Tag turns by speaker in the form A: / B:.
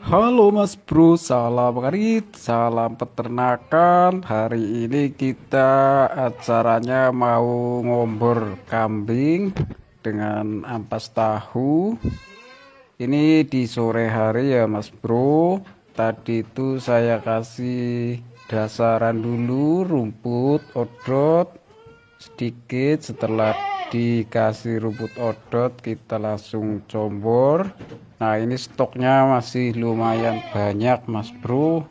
A: Halo Mas Bro, salam karit, salam peternakan. Hari ini kita acaranya mau ngombor kambing dengan ampas tahu. Ini di sore hari ya Mas Bro. Tadi itu saya kasih dasaran dulu, rumput odot sedikit. Setelah dikasih rumput odot kita langsung combor. Nah ini stoknya masih lumayan banyak Mas Bro.